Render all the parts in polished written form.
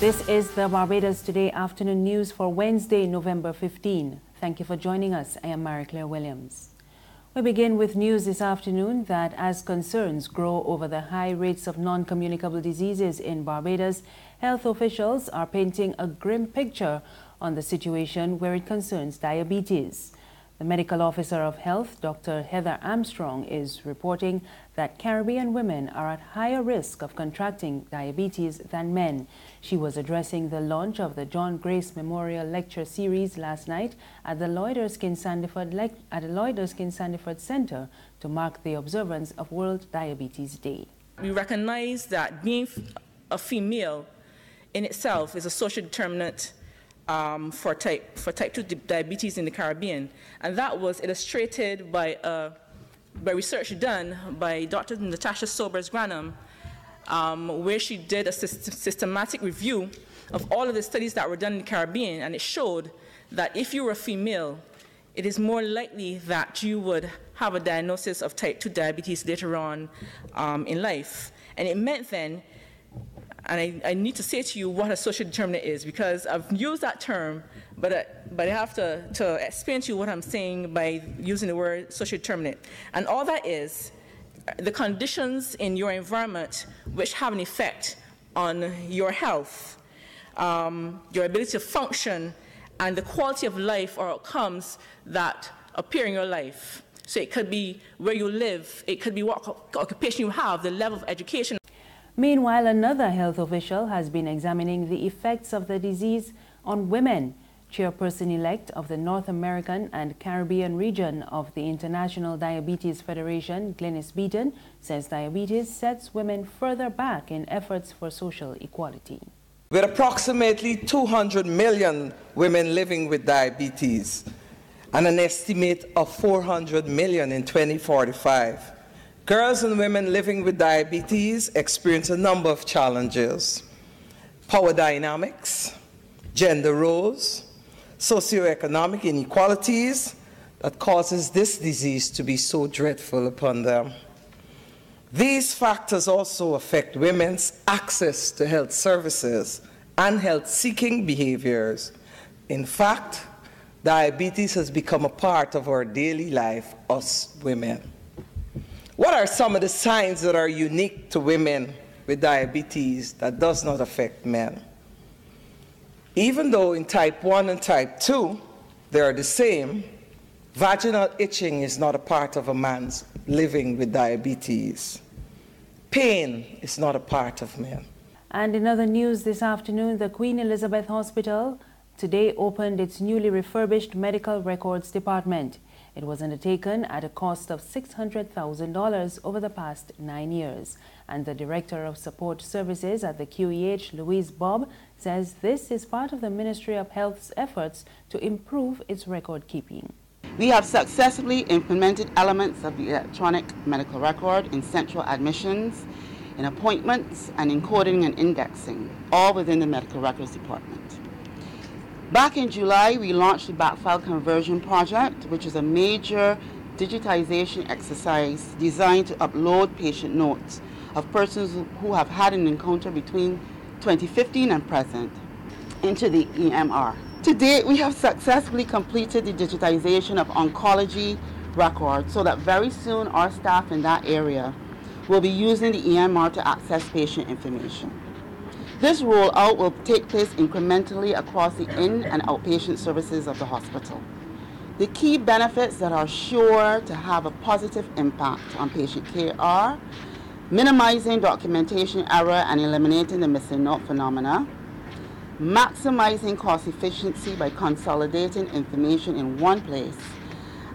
This is the Barbados Today afternoon news for Wednesday, November 15. Thank you for joining us. I am Mary Claire Williams. We begin with news this afternoon that as concerns grow over the high rates of non-communicable diseases in Barbados, health officials are painting a grim picture on the situation where it concerns diabetes. The medical officer of health, Dr. Heather Armstrong, is reporting that Caribbean women are at higher risk of contracting diabetes than men. She was addressing the launch of the John Grace Memorial Lecture Series last night at the Lloyd Erskine Sandiford Center to mark the observance of World Diabetes Day. We recognize that being a female in itself is a social determinant for type 2 diabetes in the Caribbean, and that was illustrated by research done by Dr. Natasha Sobers-Granum, where she did a systematic review of all of the studies that were done in the Caribbean, and it showed that if you were a female, it is more likely that you would have a diagnosis of type 2 diabetes later on in life. And it meant then, and I need to say to you what a social determinant is, because I've used that term, but I have to explain to you what I'm saying by using the word social determinant. And all that is the conditions in your environment which have an effect on your health, your ability to function, and the quality of life or outcomes that appear in your life. So it could be where you live, it could be what occupation you have, the level of education. Meanwhile, another health official has been examining the effects of the disease on women. Chairperson-elect of the North American and Caribbean region of the International Diabetes Federation, Glynis Beaton, says diabetes sets women further back in efforts for social equality. With approximately 200 million women living with diabetes and an estimate of 400 million in 2045, girls and women living with diabetes experience a number of challenges: power dynamics, gender roles, socioeconomic inequalities that causes this disease to be so dreadful upon them. These factors also affect women's access to health services and health-seeking behaviors. In fact, diabetes has become a part of our daily life, us women. What are some of the signs that are unique to women with diabetes that does not affect men? Even though in type 1 and type 2 they are the same, vaginal itching is not a part of a man's living with diabetes. Pain is not a part of men. And in other news this afternoon, the Queen Elizabeth Hospital today opened its newly refurbished medical records department. It was undertaken at a cost of $600,000 over the past 9 years. And the Director of Support Services at the QEH, Louise Bob, says this is part of the Ministry of Health's efforts to improve its record keeping. We have successfully implemented elements of the electronic medical record in central admissions, in appointments, and in coding and indexing, all within the Medical Records Department. Back in July, we launched the Backfile Conversion Project, which is a major digitization exercise designed to upload patient notes of persons who have had an encounter between 2015 and present into the EMR. To date, we have successfully completed the digitization of oncology records so that very soon our staff in that area will be using the EMR to access patient information. This rollout will take place incrementally across the in- and outpatient services of the hospital. The key benefits that are sure to have a positive impact on patient care are minimizing documentation error and eliminating the missing note phenomena, maximizing cost efficiency by consolidating information in one place,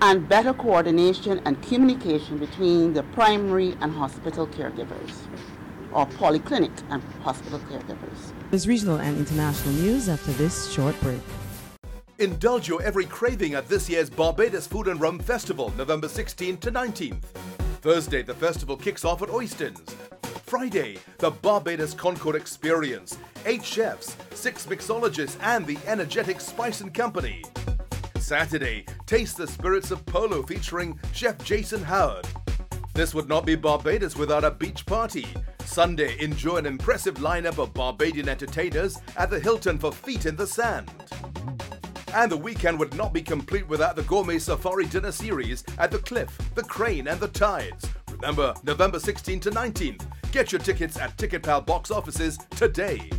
and better coordination and communication between the primary and hospital caregivers, or polyclinic and hospital caregivers. There's regional and international news after this short break. Indulge your every craving at this year's Barbados Food and Rum Festival, November 16th to 19th. Thursday, the festival kicks off at Oyston's. Friday, the Barbados Concord Experience, 8 chefs, 6 mixologists, and the energetic Spice & Company. Saturday, taste the spirits of polo featuring Chef Jason Howard. This would not be Barbados without a beach party. Sunday, enjoy an impressive lineup of Barbadian entertainers at the Hilton for Feet in the Sand. And the weekend would not be complete without the Gourmet Safari Dinner Series at the Cliff, the Crane and the Tides. Remember, November 16th to 19th. Get your tickets at TicketPal box offices today.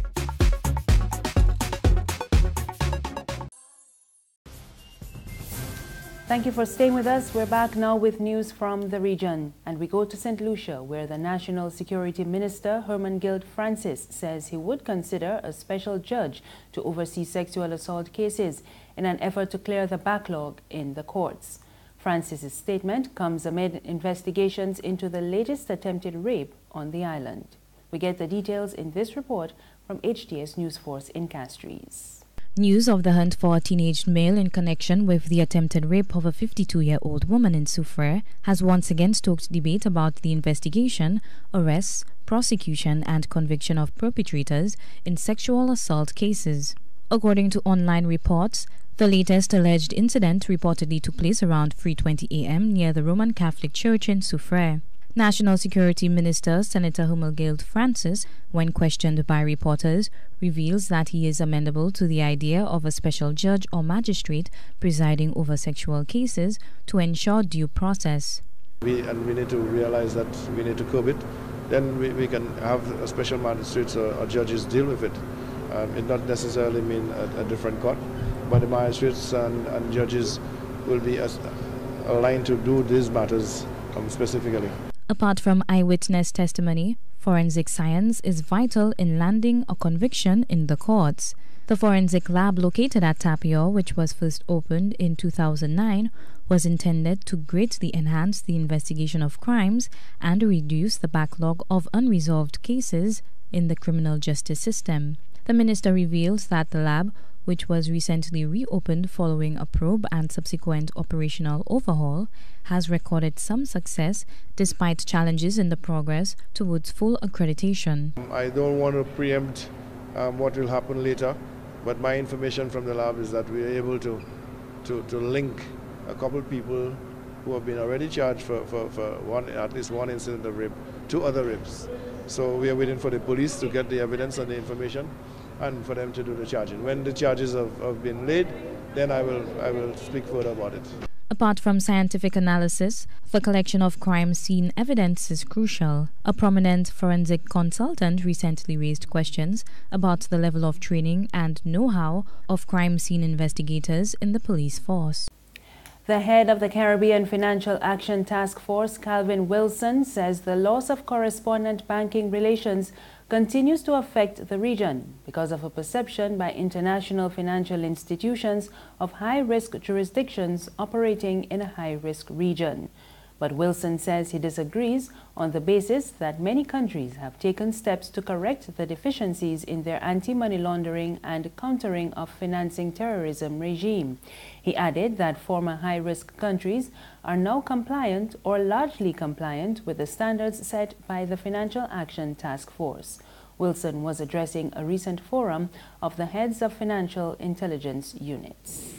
Thank you for staying with us. We're back now with news from the region. And we go to St. Lucia, where the National Security Minister, Herman Guild Francis, says he would consider a special judge to oversee sexual assault cases in an effort to clear the backlog in the courts. Francis's statement comes amid investigations into the latest attempted rape on the island. We get the details in this report from HTS News Force in Castries. News of the hunt for a teenage male in connection with the attempted rape of a 52-year-old woman in Soufrière has once again stoked debate about the investigation, arrests, prosecution and conviction of perpetrators in sexual assault cases. According to online reports, the latest alleged incident reportedly took place around 3:20 a.m. near the Roman Catholic Church in Soufrière. National Security Minister Senator Herman Guild Francis, when questioned by reporters, reveals that he is amenable to the idea of a special judge or magistrate presiding over sexual cases to ensure due process. We need to realize that we need to curb it. Then we can have a special magistrates or judges deal with it. It not necessarily mean a different court, but the magistrates and judges will be aligned to do these matters specifically. Apart from eyewitness testimony, forensic science is vital in landing a conviction in the courts. The forensic lab located at Tapio, which was first opened in 2009, was intended to greatly enhance the investigation of crimes and reduce the backlog of unresolved cases in the criminal justice system. The minister reveals that the lab, which was recently reopened following a probe and subsequent operational overhaul, has recorded some success despite challenges in the progress towards full accreditation. I don't want to preempt what will happen later, but my information from the lab is that we are able to link a couple of people who have been already charged for at least one incident of rape to other rapes. So we are waiting for the police to get the evidence and the information and for them to do the charging. When the charges have been laid, then I will speak further about it. Apart from scientific analysis, the collection of crime scene evidence is crucial. A prominent forensic consultant recently raised questions about the level of training and know-how of crime scene investigators in the police force. The head of the Caribbean Financial Action Task Force, Calvin Wilson, says the loss of correspondent banking relations continues to affect the region because of a perception by international financial institutions of high-risk jurisdictions operating in a high-risk region. But Wilson says he disagrees on the basis that many countries have taken steps to correct the deficiencies in their anti-money laundering and countering of financing terrorism regime. He added that former high-risk countries are now compliant or largely compliant with the standards set by the Financial Action Task Force. Wilson was addressing a recent forum of the heads of financial intelligence units.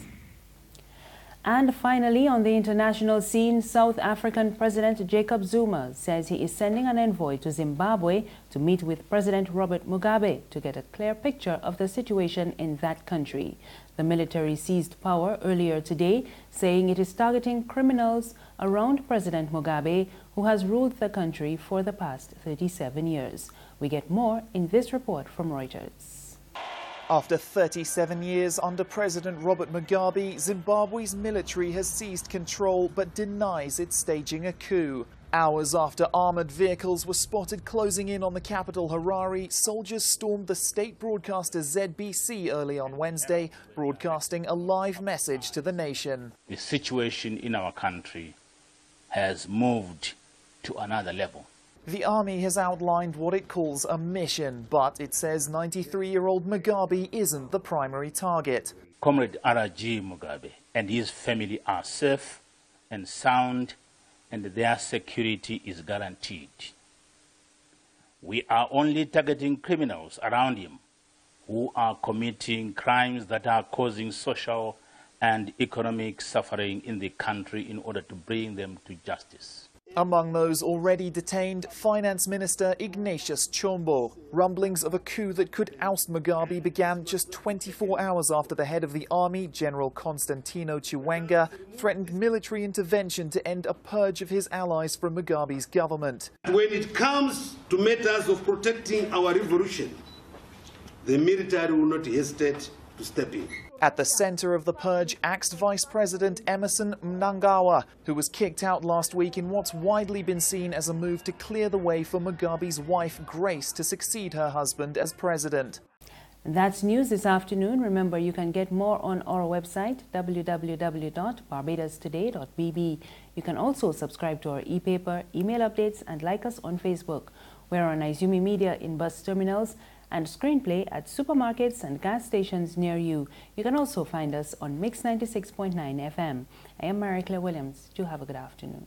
And finally, on the international scene, South African President Jacob Zuma says he is sending an envoy to Zimbabwe to meet with President Robert Mugabe to get a clear picture of the situation in that country. The military seized power earlier today, saying it is targeting criminals around President Mugabe, who has ruled the country for the past 37 years. We get more in this report from Reuters. After 37 years under President Robert Mugabe, Zimbabwe's military has seized control but denies it's staging a coup. Hours after armoured vehicles were spotted closing in on the capital Harare, soldiers stormed the state broadcaster ZBC early on Wednesday, broadcasting a live message to the nation. The situation in our country has moved to another level. The army has outlined what it calls a mission, but it says 93-year-old Mugabe isn't the primary target. Comrade R.G. Mugabe and his family are safe and sound, and their security is guaranteed. We are only targeting criminals around him who are committing crimes that are causing social and economic suffering in the country in order to bring them to justice. Among those already detained, Finance Minister Ignatius Chombo. Rumblings of a coup that could oust Mugabe began just 24 hours after the head of the army, General Constantino Chiwenga, threatened military intervention to end a purge of his allies from Mugabe's government. When it comes to matters of protecting our revolution, the military will not hesitate to step in. At the center of the purge, axed Vice President Emerson Mnangagwa, who was kicked out last week in what's widely been seen as a move to clear the way for Mugabe's wife, Grace, to succeed her husband as president. That's news this afternoon. Remember, you can get more on our website, www.barbadostoday.bb. You can also subscribe to our e-paper, email updates, and like us on Facebook. We're on Izumi Media in bus terminals and Screenplay at supermarkets and gas stations near you. You can also find us on Mix 96.9 FM. I am Marie Claire Williams. Do have a good afternoon.